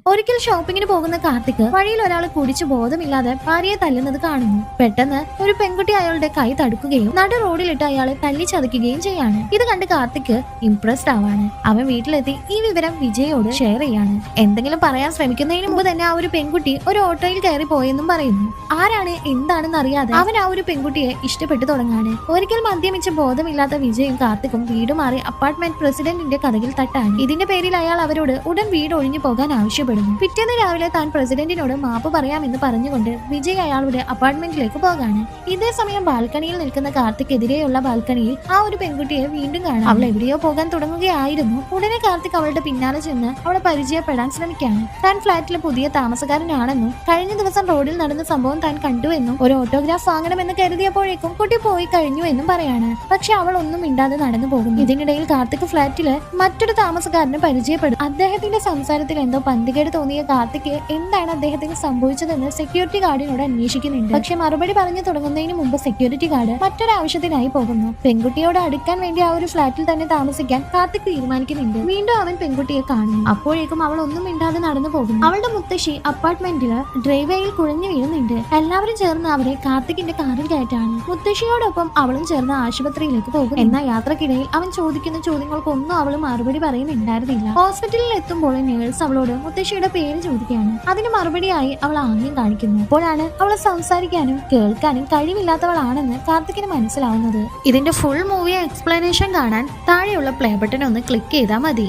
ഒരിക്കൽ ഷോപ്പിങ്ങിന് പോകുന്ന കാർത്തിക് വഴിയിൽ ഒരാൾ കുടിച്ചു ബോധമില്ലാതെ ഭാര്യയെ തല്ലുന്നത് കാണുന്നു. പെട്ടെന്ന് ഒരു പെൺകുട്ടി അയാളുടെ കൈ തടുക്കുകയും നടു റോഡിലിട്ട് അയാളെ തല്ലി ചതയ്ക്കുകയും ചെയ്യാണ്. ഇത് കണ്ട് കാർത്തിക് ഇംപ്രസ്ഡ് ആവാണ്. അവൻ വീട്ടിലെത്തി ഈ വിവരം വിജയോട് ഷെയർ ചെയ്യാണ്. എന്തെങ്കിലും പറയാൻ ശ്രമിക്കുന്നതിന് മുമ്പ് തന്നെ ആ ഒരു പെൺകുട്ടി ഒരു ഓട്ടോയിൽ കയറി പോയെന്നും പറയുന്നു. ആരാണ് എന്താണെന്ന് അറിയാതെ അവൻ ആ ഒരു പെൺകുട്ടിയെ ഇഷ്ടപ്പെട്ടു തുടങ്ങാണ്. ഒരിക്കൽ മദ്യമിച്ച് ബോധമില്ലാത്ത വിജയും കാർത്തിക്കും വീട് മാറി അപ്പാർട്ട്മെന്റ് പ്രസിഡന്റിന്റെ കഥകിൽ തട്ടാണ്. ഇതിന്റെ പേരിൽ അയാൾ അവരോട് ഉടൻ വീട് ഒഴിഞ്ഞു പോകാൻ ആവശ്യപ്പെടുന്നു. പിറ്റേന്ന് രാവിലെ താൻ പ്രസിഡന്റിനോട് മാപ്പ് പറയാമെന്ന് പറഞ്ഞുകൊണ്ട് വിജയ് അയാളുടെ അപ്പാർട്ട്മെന്റിലേക്ക് പോകാണ്. ഇതേ സമയം ബാൽക്കണിയിൽ നിൽക്കുന്ന കാർത്തിക്കെതിരെയുള്ള ബാൽക്കണിയിൽ ആ ഒരു പെൺകുട്ടിയെ വീണ്ടും കാണാം. അവൾ എവിടെയോ പോകാൻ തുടങ്ങുകയായിരുന്നു. ഉടനെ കാർത്തിക് അവളുടെ പിന്നാലെ ചെന്ന് അവളെ പരിചയപ്പെടാൻ ശ്രമിക്കാണ്. താൻ ഫ്ളാറ്റിലെ പുതിയ താമസക്കാരനാണെന്നും കഴിഞ്ഞ ദിവസം റോഡിൽ നടന്ന സംഭവം താൻ കണ്ടുവെന്നും ഒരു ഓട്ടോഗ്രാഫ് വാങ്ങണമെന്ന് കരുതിയപ്പോഴേക്കും കുട്ടി പോയി കഴിഞ്ഞു എന്നും പറയാണ്. പക്ഷെ അവൾ ഒന്നും മിണ്ടാതെ നടന്നു പോകുന്നു. ഇതിനിടയിൽ കാർത്തിക് ഫ്ളാറ്റില് മറ്റൊരു താമസക്കാരനെ പരിചയപ്പെടും. അദ്ദേഹത്തിന്റെ സംസാരത്തിൽ എന്തോ പന്തികേട് തോന്നിയ കാർത്തിക് എന്താണ് അദ്ദേഹത്തിന് സംഭവിച്ചതെന്ന് സെക്യൂരിറ്റി ഗാർഡിനോട് അന്വേഷിക്കുന്നുണ്ട്. പക്ഷെ മറുപടി പറഞ്ഞു തുടങ്ങുന്നതിന് മുമ്പ് സെക്യൂരിറ്റി ഗാർഡ് മറ്റൊരാവശ്യത്തിനായി പോകുന്നു. പെൺകുട്ടിയോട് അടുക്കാൻ വേണ്ടി ആ ഒരു ഫ്ളാറ്റിൽ തന്നെ താമസിക്കാൻ കാർത്തിക് തീരുമാനിക്കുന്നുണ്ട്. വീണ്ടും അവൻ പെൺകുട്ടിയെ കാണുന്നു. അപ്പോഴേക്കും അവൾ ഒന്നും മിണ്ടാതെ നടന്നു പോകുന്നു. അവളുടെ മുത്തശ്ശി അപ്പാർട്ട്മെന്റില് ഡ്രൈവേയിൽ കുഴഞ്ഞു വീഴുന്നുണ്ട്. എല്ലാവരും ചേർന്ന് അവരെ കാർത്തികിന്റെ കാറിൽ കയറ്റാണ്. മുത്തശ്ശിയോടൊപ്പം അവളും ചേർന്ന് ആശുപത്രിയിലേക്ക് പോകും. എന്നാൽ യാത്രക്കിടയിൽ അവൻ ചോദിക്കുന്ന ചോദ്യങ്ങൾക്കൊന്നും അവൾ മറുപടി പറയുന്നുണ്ടായിരുന്നില്ല. ഹോസ്പിറ്റലിൽ എത്തുമ്പോൾ നേഴ്സ് അവളോട് മുത്തശ്ശിയുടെ പേര് ചോദിക്കുകയാണ്. അതിന് മറുപടിയായി അവൾ ആംഗ്യം കാണിക്കുന്നു. അപ്പോഴാണ് അവളെ സംസാരിക്കാനും കേൾക്കാനും കഴിവില്ലാത്തവളാണെന്ന് കാർത്തികിന് മനസ്സിലാവുന്നത്. ഇതിന്റെ ഫുൾ മൂവി എക്സ്പ്ലനേഷൻ കാണാൻ താഴെയുള്ള പ്ലേ ബട്ടൺ ഒന്ന് ക്ലിക്ക് ചെയ്താൽ മതി.